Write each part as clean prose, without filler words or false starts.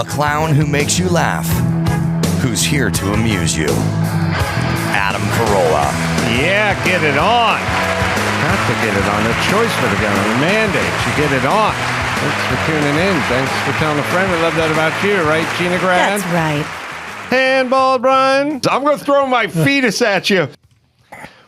A clown who makes you laugh, who's here to amuse you. Adam Carolla. Yeah, get it on. Got to get it on. A choice for the government. Mandate. You get it on. Thanks for tuning in. Thanks for telling a friend. We love that about you, right, Gina Grad? That's right. Handball, Brian. I'm going to throw my fetus at you.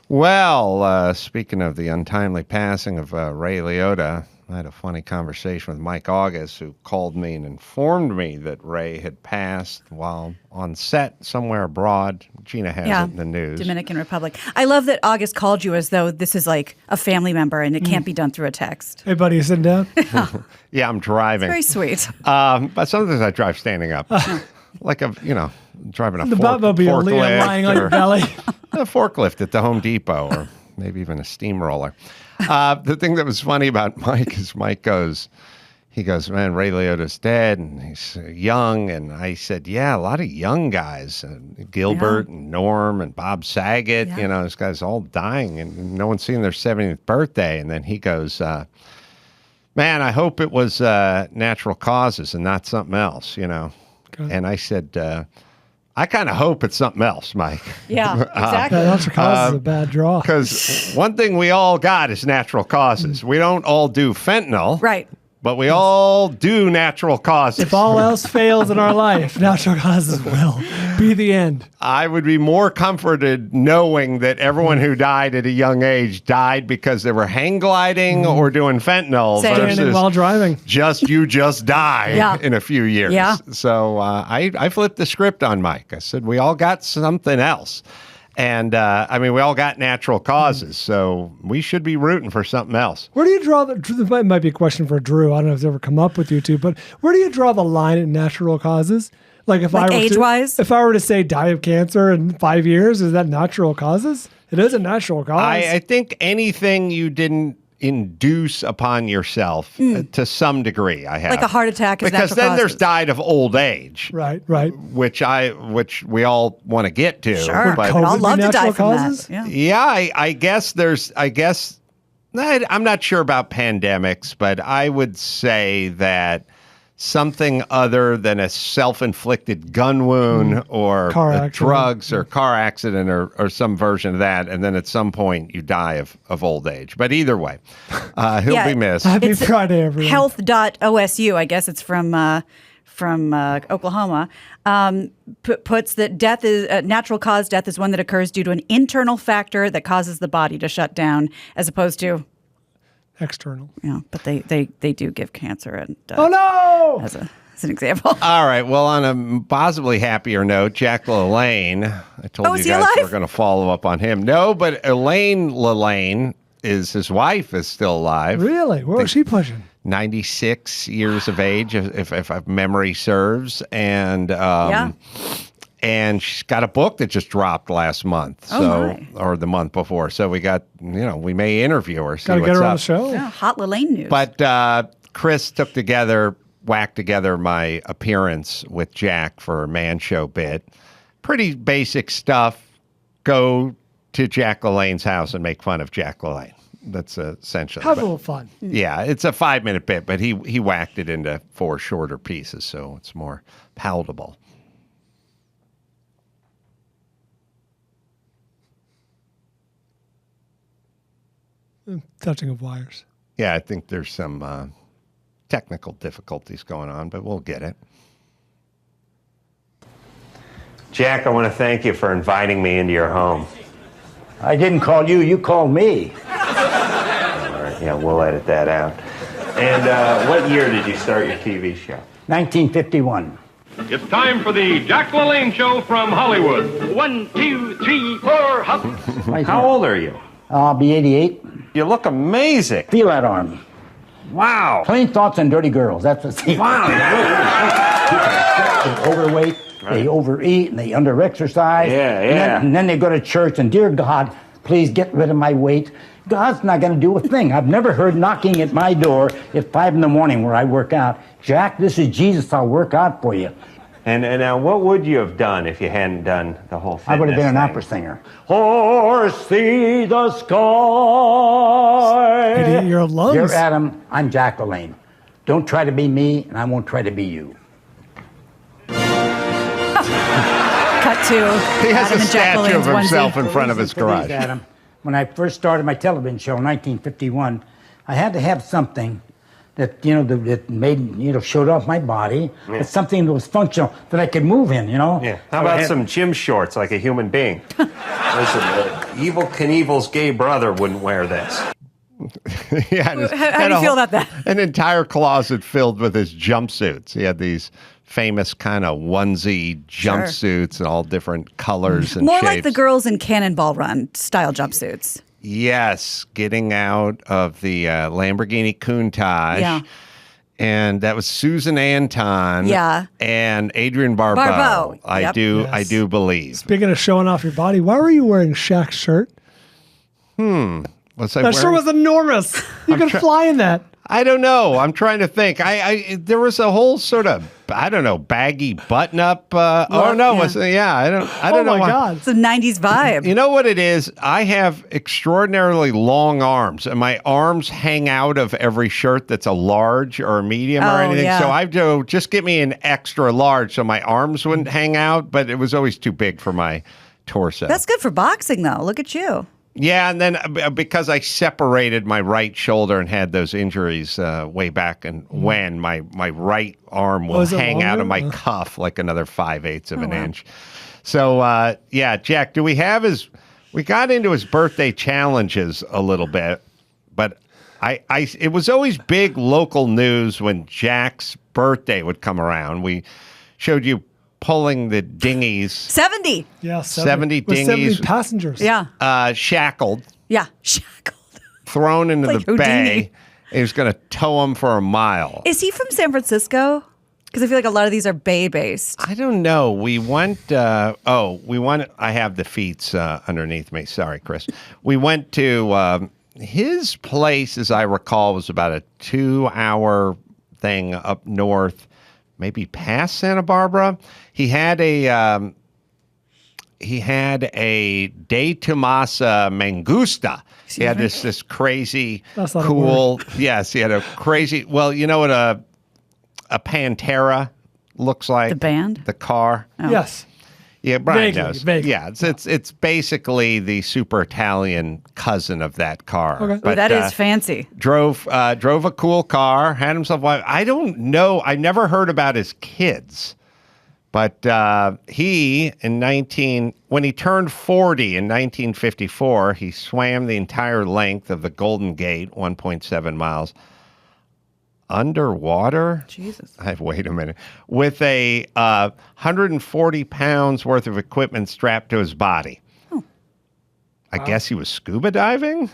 Well, speaking of the untimely passing of Ray Liotta, I had a funny conversation with Mike August, who called me and informed me that Ray had passed while on set somewhere abroad. Gina has it in the news. Dominican Republic. I love that August called you as though this is like a family member and it can't be done through a text. Hey, buddy, you sitting down? Yeah, I'm driving. Very sweet. But sometimes I drive standing up. Like driving a The Batmobile lying on your belly. A forklift at the Home Depot, or maybe even a steamroller. The thing that was funny about Mike is Mike goes, man, Ray Liotta's dead, and he's young. And I said, yeah, a lot of young guys, Gilbert and Norm and Bob Saget, this guy's all dying, and no one's seen their 70th birthday. And then he goes, man, I hope it was natural causes and not something else, Okay. And I said, I kind of hope it's something else, Mike. Yeah, exactly. Natural causes is a bad draw. Because one thing we all got is natural causes. We don't all do fentanyl. Right. But we all do natural causes. If all else fails in our life, natural causes will be the end. I would be more comforted knowing that everyone who died at a young age died because they were hang gliding or doing fentanyl Standing while driving. You just die in a few years. Yeah. So I flipped the script on Mike. I said, we all got something else. And, we all got natural causes, so we should be rooting for something else. Where do you draw this might be a question for Drew. I don't know if it's ever come up with you two, but where do you draw the line at natural causes? Like age-wise? If I were to say die of cancer in 5 years, is that natural causes? It is a natural cause. I think anything you didn't induce upon yourself to some degree. I have like a heart attack is because natural then causes. there's died of old age, right, which we all want to get to. Sure, but I'd love to die from causes? that. I guess I'm not sure about pandemics, but I would say that something other than a self-inflicted gun wound or drugs or car accident or some version of that, and then at some point you die of old age. But either way, he'll be missed. Happy Friday, everyone. Health.osu, I guess it's from Oklahoma, puts that death is natural cause death is one that occurs due to an internal factor that causes the body to shut down, as opposed to external. But they do give cancer and oh no, as an example. All right. Well, on a possibly happier note, Jack LaLanne. I told you guys we're going to follow up on him. No, but LaLanne is his wife is still alive. Really? Where is she pushing? 96 years of age, if memory serves, and she's got a book that just dropped last month, or the month before. So we got, we may interview her. Got to get her on the show. Yeah, hot LaLanne news. But Chris whacked together my appearance with Jack for a Man Show bit. Pretty basic stuff. Go to Jack LaLanne's house and make fun of Jack LaLanne. That's essentially. Have a little fun. Yeah, it's a 5-minute bit, but he whacked it into 4 shorter pieces, so it's more palatable. Touching of wires. Yeah, I think there's some technical difficulties going on, but we'll get it. Jack, I want to thank you for inviting me into your home. I didn't call you, you called me. All right, yeah, we'll edit that out. And what year did you start your TV show? 1951. It's time for the Jack LaLanne Show from Hollywood. 1, 2, 3, 4, hop. How old are you? I'll be 88. You look amazing. Feel that arm. Wow. Clean thoughts and dirty girls. That's what's the Wow. They're overweight, they overeat, and they under-exercise. Yeah. And then they go to church, and dear God, please get rid of my weight. God's not going to do a thing. I've never heard knocking at my door at 5 in the morning where I work out. Jack, this is Jesus. I'll work out for you. And now, what would you have done if you hadn't done the whole thing? I would have been an opera singer. Horsey the sky. 88-year-old lungs. Dear Adam, I'm Jack LaLanne. Don't try to be me, and I won't try to be you. Cut to He has Adam a and Jack statue of LaLanne's himself onesie. in front of his garage. Adam, when I first started my television show in 1951, I had to have something that, that made, showed off my body. Yeah. It's something that was functional, that I could move in, Yeah. How about some gym shorts like a human being? Listen, Evel Knievel's gay brother wouldn't wear this. Yeah, How do you feel about that? An entire closet filled with his jumpsuits. He had these famous kind of onesie jumpsuits and all different colors and More shapes. like the girls in Cannonball Run style jumpsuits. Yes, getting out of the Lamborghini Countach. Yeah. And that was Susan Anton. Yeah. And Adrienne Barbeau. Barbeau, I yep. do. Yes. I do believe. Speaking of showing off your body, why were you wearing Shaq's shirt? Was I That shirt wearing- was enormous. You could fly in that. I don't know. I'm trying to think. There was a whole sort of baggy button up. I don't know Oh my God. It's a 90s vibe. You know what it is? I have extraordinarily long arms, and my arms hang out of every shirt that's a large or a medium or Oh, anything. yeah. So I do just get me an extra large, so my arms wouldn't hang out, but it was always too big for my torso. That's good for boxing, though. Look at you. Yeah, and then because I separated my right shoulder and had those injuries way back and when, my right arm will is it hang out of my longer? cuff like another 5/8 of an wow. inch. So, yeah, Jack, we got into his birthday challenges a little bit, but it was always big local news when Jack's birthday would come around. We showed you pulling the dinghies. 70. Yeah, 70 with 70 dinghies. passengers. Yeah. Shackled, Yeah. Shackled. thrown into Like the Houdini. bay. He was going to tow him for a mile. Is he from San Francisco? Because I feel like a lot of these are Bay based. I don't know. We went. I have the feats underneath me. Sorry, Chris. We went to his place, as I recall, was about a 2-hour thing up north, maybe past Santa Barbara. He had a De Tomasa Mangusta. He had this crazy, That's not a cool. Yes, he had a crazy. Well, you know what a Pantera looks like? The band? The car. Yes. Yeah, Brian Vaguely, knows. vaguely. Yeah, it's basically the super Italian cousin of that car. Okay. Ooh, that is fancy. Drove a cool car, had himself a wife. I don't know. I never heard about his kids, but when he turned 40 in 1954, he swam the entire length of the Golden Gate, 1.7 miles, underwater. Jesus. Wait a minute. With a 140 pounds worth of equipment strapped to his body. I guess he was scuba diving.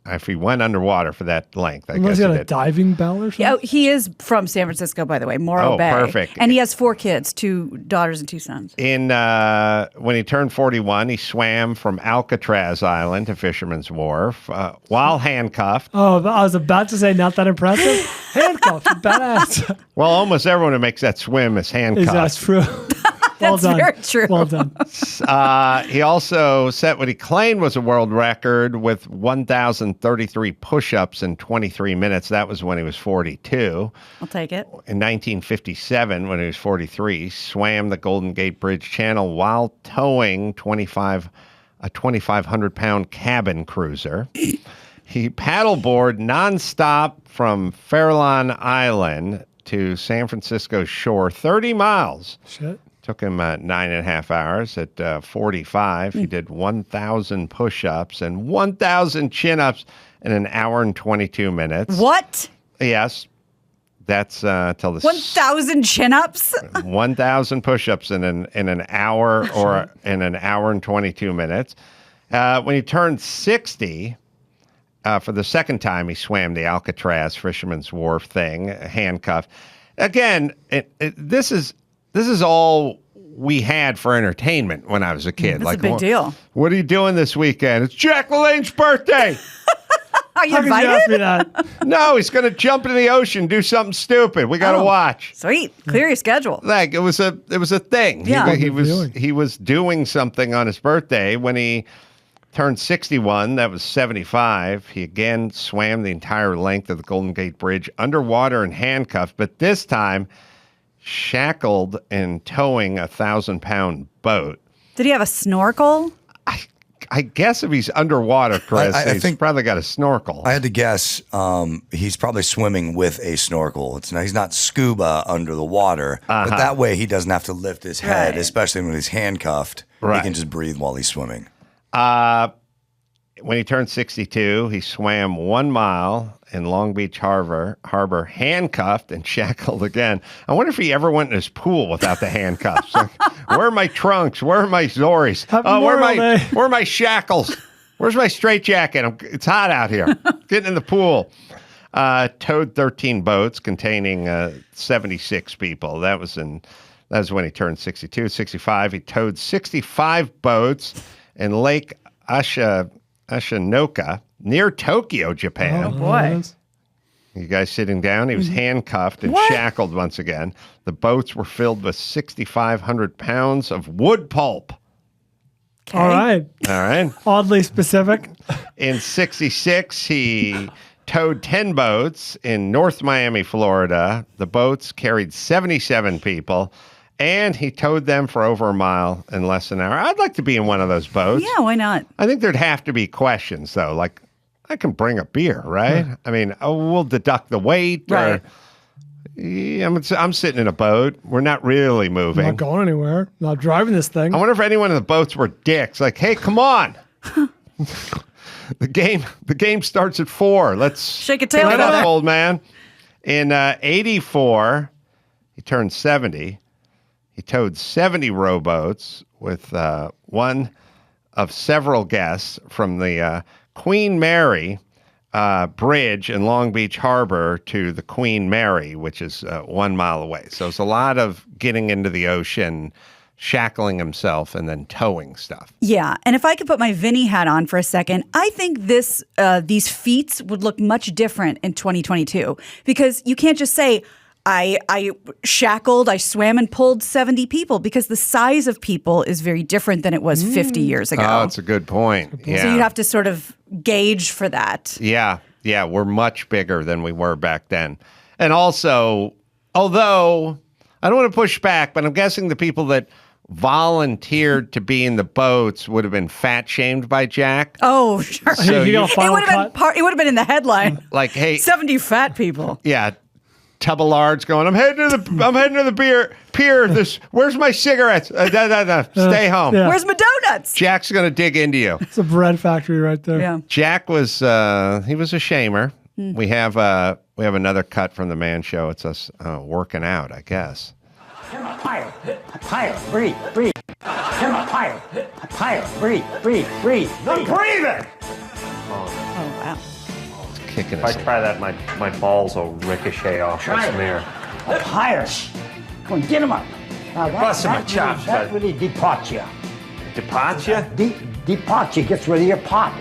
If he went underwater for that length, I Unless guess he he had a did. diving bell or something. Yeah, he is from San Francisco, by the way, Morro Oh, Bay. perfect. And he has 4 kids, 2 daughters and 2 sons. When he turned 41, he swam from Alcatraz Island to Fisherman's Wharf while handcuffed. Oh, I was about to say, not that impressive. Handcuffed, badass. Well, almost everyone who makes that swim is handcuffed. That's true. Well That's done. very true. Well done. He also set what he claimed was a world record with 1,033 push-ups in 23 minutes. That was when he was 42. I'll take it. In 1957, when he was 43, he swam the Golden Gate Bridge Channel while towing a 2,500-pound cabin cruiser. He paddleboarded nonstop from Farallon Island to San Francisco shore, 30 miles. Shit. Took him 9.5 hours. At 45, he did 1,000 push-ups and 1,000 chin-ups in an hour and 22 minutes. What? Yes. That's till the 1,000 chin-ups? 1,000 push-ups in an hour or in an hour and 22 minutes. When he turned 60, for the second time, he swam the Alcatraz Fisherman's Wharf thing, handcuffed. Again, this is all we had for entertainment when I was a kid. That's a big deal. What are you doing this weekend? It's Jack LaLanne's birthday. Are you How could you ask me invited? that? No, he's going to jump into the ocean, do something stupid. We got to Oh. watch. Sweet. Clear your schedule. Like it was a thing. Yeah. He Viewing. was doing something on his birthday when he turned 61. That was 75. He again swam the entire length of the Golden Gate Bridge underwater and handcuffed, but this time shackled and towing a 1,000-pound boat. Did he have a snorkel? I guess if he's underwater, Chris, I he's think- probably got a snorkel. I had to guess he's probably swimming with a snorkel. He's not scuba under the water, but that way he doesn't have to lift his head, Right. especially when he's handcuffed. Right. He can just breathe while he's swimming. When he turned 62, he swam 1 mile in Long Beach Harbor, handcuffed and shackled again. I wonder if he ever went in his pool without the handcuffs. Like, where are my trunks? Where are my Zoris? Happy Where Memorial Day. are my shackles? Where's my straitjacket? It's hot out here. Getting in the pool. Towed 13 boats containing 76 people. That was when he turned 62. 65, he towed 65 boats in Lake Ashinoka near Tokyo, Japan. Oh, boy. You guys sitting down? He was handcuffed and shackled once again. The boats were filled with 6,500 pounds of wood pulp. Okay. All right. All right. Oddly specific. In 66, he towed 10 boats in North Miami, Florida. The boats carried 77 people, and he towed them for over a mile in less than an hour. I'd like to be in one of those boats. Yeah, why not? I think there'd have to be questions, though. Like, I can bring a beer, right? I mean, we'll deduct the weight. Right. Or, yeah, I'm sitting in a boat. We're not really I'm moving. not going anywhere. Not driving this thing. I wonder if anyone in the boats were dicks. Like, hey, come on. The game starts at 4. Let's Shake a tail pick it feather. up, old man. In 84, he turned 70. He towed 70 rowboats with one of several guests from the Queen Mary Bridge in Long Beach Harbor to the Queen Mary, which is 1 mile away. So it's a lot of getting into the ocean, shackling himself, and then towing stuff. Yeah, and if I could put my Vinny hat on for a second, I think these feats would look much different in 2022 because you can't just say, I shackled, I swam and pulled 70 people because the size of people is very different than it was 50 years ago. Oh, it's a good point. Yeah. So you'd have to sort of gauge for that. Yeah, we're much bigger than we were back then. And also, although I don't want to push back, but I'm guessing the people that volunteered to be in the boats would have been fat shamed by Jack. Oh, sure. So You got a It final would have cut? been it would have been in the headline. Like, hey, 70 fat people. yeah, Tubalards going, I'm heading to the pier. Where's my cigarettes? Stay home. Yeah. Where's my donuts? Jack's gonna dig into you. It's a bread factory right there. Yeah. Jack was he was a shamer. We have another cut from the Man Show. It's us working out, I guess. Come up higher, breathe. Come up higher, breathe. I'm breathing! Oh, wow. Kicking If I us. try that, my balls will ricochet off Try this it. mirror. Up higher. Come on, get him up. Now Busting my chops, that bud. really depots you. Depot ya? Depots you, gets rid of your pot.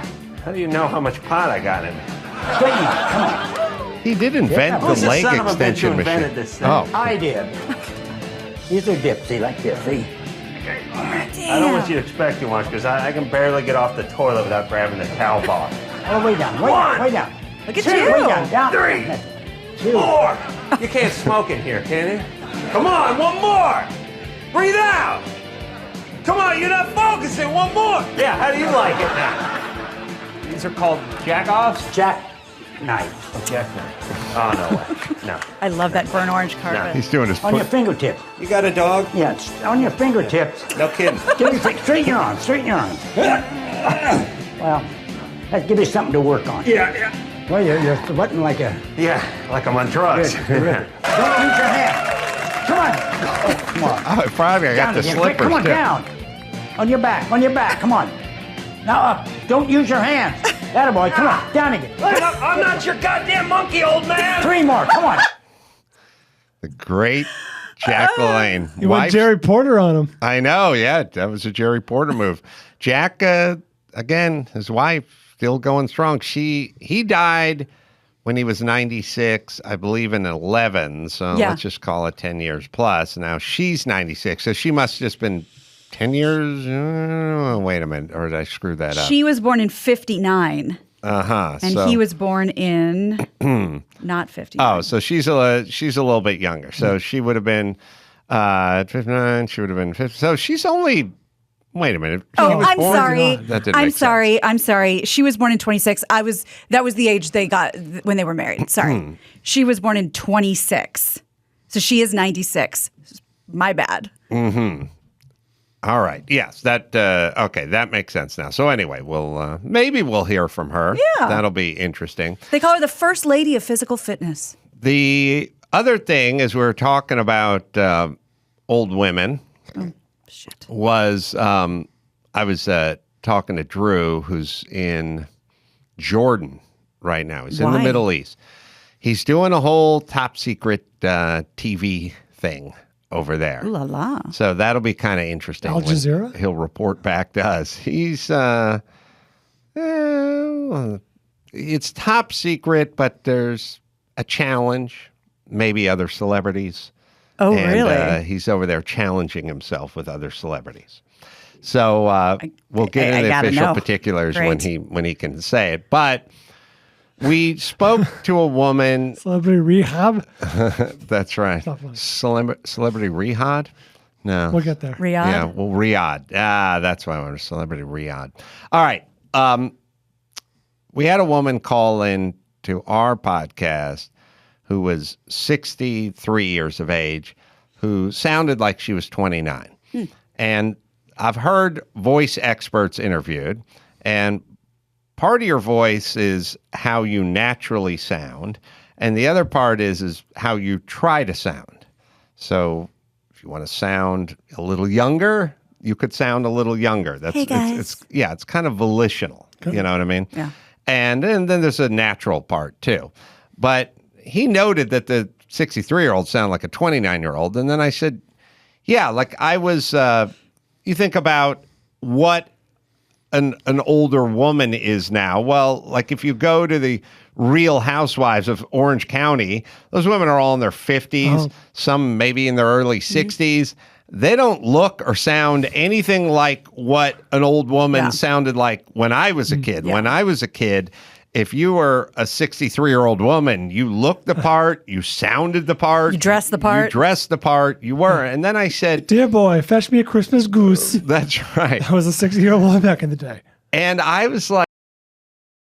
How do you know how much pot I got in me? Straighten up, come on. He did invent Who's the the leg son of a bitch who extension invented machine. this thing? Oh, I did. These are dips, see, like this, see? I don't want you to expect too much because I can barely get off the toilet without grabbing the towel bar. Oh, way down, One. way down. Look at Two, you. way down. 3, 2. 4. You can't smoke in here, can you? Come on, one more. Breathe out. Come on, you're not focusing. One more. Yeah, how do you like it now? These are called jack-offs? Jack knife. Oh, jackknife. Oh, no way. No. I love that burnt orange carpet. he's doing his On your foot. fingertips. You got a dog? Yeah, it's on your fingertips. No kidding. Straighten your arms, straighten your arms. Well, that gives you something to work on. Yeah. Well, you're sweating like a... Yeah, like I'm on drugs. Good, terrific. Don't use your hand. Come on. Oh, come on. Oh, Friday, I got Down the again. Quick, slippers come on, too. down. On your back, come on. Now up. Don't use your hands. Attaboy, come on, down again. I'm not your goddamn monkey, old man. 3 more, come on. The great Jack LaLanne. You went Jerry Porter on him. I know, yeah, that was a Jerry Porter move. Jack, again, his wife, still going strong. He died when he was 96, I believe in 11. So Yeah. let's just call it 10 years plus. Now she's 96, so she must have just been 10 years. Wait a minute, or did I screw that up? She was born in 59. And he was born in not 50. Oh, so she's a little bit younger. So she would have been 59. She would have been 50. So she's only. Wait a minute. I'm sorry. That didn't make sense. I'm sorry. She was born in 26. That was the age they got when they were married. Sorry. She was born in 26. So she is 96. My bad. Mm-hmm. All right. Yes. That okay. That makes sense now. So anyway, maybe we'll hear from her. Yeah. That'll be interesting. They call her the first lady of physical fitness. The other thing is we're talking about old women. Shit. Was I was talking to Drew, who's in Jordan right now. He's in the Middle East. He's doing a whole top secret TV thing over there. Ooh la la. So that'll be kind of interesting. Al Jazeera? He'll report back to us. He's it's top secret, but there's a challenge. Maybe other celebrities. Oh, and, really? He's over there challenging himself with other celebrities. So we'll get into the official particulars when he can say it. But we spoke to a woman. Celebrity rehab? That's right. Celebrity rehab? No. We'll get there. Riyadh? Yeah, well, Riyadh. That's why I wanted Celebrity Riyadh. All right. We had a woman call in to our podcast who was 63 years of age, who sounded like she was 29. And I've heard voice experts interviewed, and part of your voice is how you naturally sound, and the other part is how you try to sound. So if you want to sound a little younger, you could sound a little younger. That's hey guys. It's kind of volitional. Good. You know what I mean? Yeah. And then there's a natural part too. But he noted that the 63-year-old sounded like a 29-year-old. And then I said, yeah, like I was, you think about what an older woman is now. Well, like if you go to the Real Housewives of Orange County, those women are all in their 50s, some maybe in their early 60s. They don't look or sound anything like what an old woman sounded like when I was a kid. When I was a kid, if you were a 63-year-old woman, you looked the part, you sounded the part. You dressed the part. You dressed the part, you were. And then I said, dear boy, fetch me a Christmas goose. That's right. I was a 60-year-old woman back in the day. And I was like,